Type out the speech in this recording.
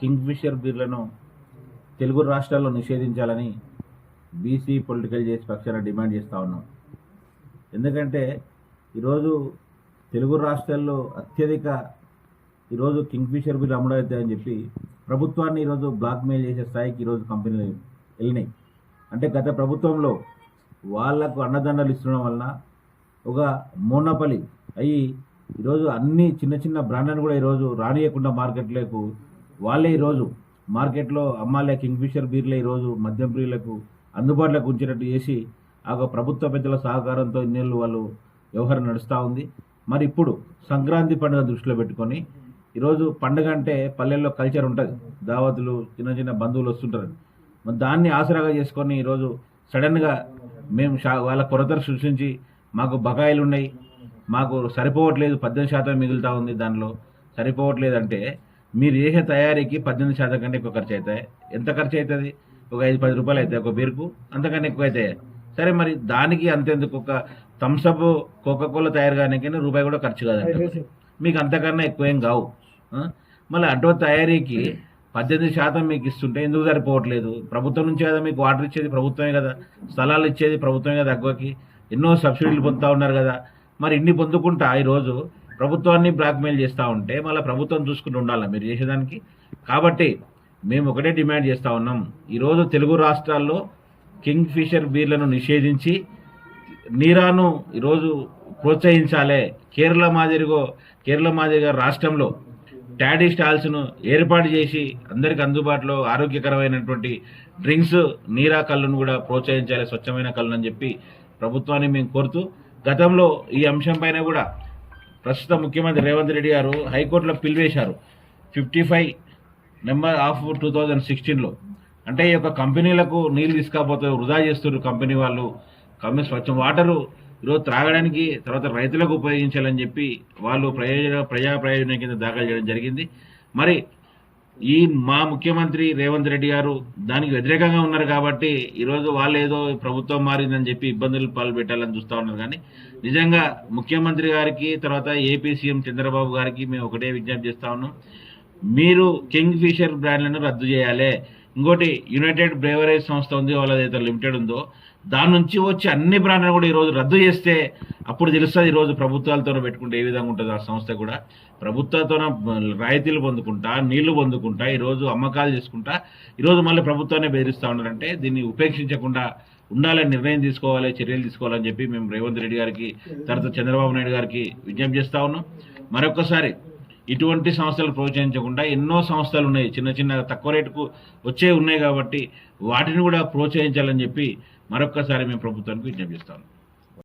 Kingfisher బీర్లను Telugu రాష్ట్రాల్లో నిషేధించాలని BC political చేసి పక్షాన డిమాండ్ చేస్తూ ఉన్నాం. ఎందుకంటే ఈరోజు తెలుగు రాష్ట్రాల్లో అత్యధిక ఈరోజు కింగ్ఫిషర్ బీర్లు అమ్ముడవుతాయని చెప్పి ప్రభుత్వాన్ని ఈరోజు బ్లాక్మెయిల్ చేసే స్థాయికి ఈరోజు కంపెనీలు వెళ్ళినాయి. అంటే గత ప్రభుత్వంలో వాళ్లకు అండదండలు ఇస్తుండడం వలన ఒక మోనోపలి అయ్యి ఈరోజు అన్ని చిన్న చిన్న బ్రాండ్లను కూడా ఈరోజు రానియకుండా మార్కెట్లకు వాళ్ళే ఈరోజు మార్కెట్లో అమ్మాలే కింగ్ఫిషర్ బీర్లే ఈరోజు మద్యం ప్రియులకు అందుబాటులోకి ఉంచేటట్టు చేసి ఆ ప్రభుత్వ పెద్దల సహకారంతో ఇన్నేళ్ళు వాళ్ళు వ్యవహారం నడుస్తూ ఉంది. మరి ఇప్పుడు సంక్రాంతి పండుగ దృష్టిలో పెట్టుకొని ఈరోజు పండుగ అంటే పల్లెల్లో కల్చర్ ఉంటుంది, దావతులు చిన్న చిన్న బంధువులు వస్తుంటారు. మరి దాన్ని ఆసరాగా చేసుకొని ఈరోజు సడన్గా మేము వాళ్ళ కొరతలు సృష్టించి మాకు బకాయిలు ఉన్నాయి, మాకు సరిపోవట్లేదు, 18% మిగులుతూ ఉంది, దానిలో సరిపోవట్లేదంటే మీరు చేసే తయారీకి 18% కంటే ఎక్కువ ఖర్చు అవుతాయి. ఎంత ఖర్చు అవుతుంది? ఒక 5-10 రూపాయలు అవుతాయి ఒక బీర్కు, అంతకన్నా ఎక్కువ అవుతాయి. సరే మరి దానికి అంతెందుకు, ఒక థమ్సప్ కోకాకోలా తయారు కానీ రూపాయి కూడా ఖర్చు కాదంటే మీకు అంతకన్నా ఎక్కువ ఏం కావు. మళ్ళీ అటువంటి తయారీకి 18% మీకు ఇస్తుంటే ఎందుకు సరిపోవట్లేదు? ప్రభుత్వం నుంచి కదా మీకు వాటర్ ఇచ్చేది, ప్రభుత్వమే కదా స్థలాలు ఇచ్చేది, ప్రభుత్వమే కదా అగ్వకి ఎన్నో సబ్సిడీలు పొందుతూ ఉన్నారు కదా. మరి ఇన్ని పొందుకుంటా ఈరోజు ప్రభుత్వాన్ని బ్లాక్మెయిల్ చేస్తూ ఉంటే మళ్ళీ ప్రభుత్వం చూసుకుంటూ ఉండాలి మీరు చేసేదానికి. కాబట్టి మేము ఒకటే డిమాండ్ చేస్తూ ఉన్నాం, ఈరోజు తెలుగు రాష్ట్రాల్లో కింగ్ఫిషర్ బీర్లను నిషేధించి నీరాను ఈరోజు ప్రోత్సహించాలి. కేరళ మాదిరిగా రాష్ట్రంలో టాడీ స్టాల్స్ను ఏర్పాటు చేసి అందరికి అందుబాటులో ఆరోగ్యకరమైనటువంటి డ్రింక్స్ నీరా కళ్ళను కూడా ప్రోత్సహించాలి, స్వచ్ఛమైన కళ్ళను అని చెప్పి ప్రభుత్వాన్ని మేము కోరుతూ, గతంలో ఈ అంశం పైన కూడా ప్రస్తుత ముఖ్యమంత్రి రేవంత్ రెడ్డి గారు హైకోర్టులో పిలివేశారు 55/2016లో. అంటే ఈ యొక్క కంపెనీలకు నీళ్ళు తీసుకపోతే వృధా చేస్తున్నారు కంపెనీ వాళ్ళు. స్వచ్ఛ వాటరు ఈరోజు త్రాగడానికి, తర్వాత రైతులకు ఉపయోగించాలని చెప్పి వాళ్ళు ప్రజా ప్రయోజనం కింద దాఖలు చేయడం జరిగింది. మరి ఈ మా ముఖ్యమంత్రి రేవంత్ రెడ్డి గారు దానికి వ్యతిరేకంగా ఉన్నారు కాబట్టి ఈరోజు వాళ్ళు ఏదో ప్రభుత్వం మారిందని చెప్పి ఇబ్బందులు పాల్పెట్టాలని చూస్తూ ఉన్నారు. కానీ నిజంగా ముఖ్యమంత్రి గారికి, తర్వాత ఏపీ సీఎం చంద్రబాబు గారికి మేము ఒకటే విజ్ఞప్తి చేస్తా ఉన్నాం, మీరు కింగ్ఫిషర్ బ్రాండ్లను రద్దు చేయాలి. ఇంకోటి యునైటెడ్ బ్రేవరేజ్ సంస్థ ఉంది, వాళ్ళదైతే లిమిటెడ్ ఉందో దాని నుంచి వచ్చి అన్ని బ్రాండ్లను కూడా ఈరోజు రద్దు చేస్తే అప్పుడు తెలుస్తుంది ఈరోజు ప్రభుత్వాలతో పెట్టుకుంటే ఏ విధంగా ఉంటుంది ఆ సంస్థ కూడా. ప్రభుత్వంతో రాయితీలు పొందుకుంటా, నీళ్లు పొందుకుంటా, ఈరోజు అమ్మకాలు చేసుకుంటా ఈరోజు మళ్ళీ ప్రభుత్వాన్ని బెదిరిస్తూ ఉన్నారంటే దీన్ని ఉపేక్షించకుండా ఉండాలని నిర్ణయం తీసుకోవాలి, చర్యలు తీసుకోవాలని చెప్పి మేము రేవంత్ రెడ్డి గారికి, తర్వాత చంద్రబాబు నాయుడు గారికి విజ్ఞప్తి చేస్తా ఉన్నాం. మరొకసారి ఇటువంటి సంస్థలు ప్రోత్సహించకుండా ఎన్నో సంస్థలు ఉన్నాయి, చిన్న చిన్న తక్కువ రేటుకు వచ్చే ఉన్నాయి కాబట్టి వాటిని కూడా ప్రోత్సహించాలని చెప్పి మరొక్కసారి మేము ప్రభుత్వానికి విజ్ఞప్తి చేస్తాము.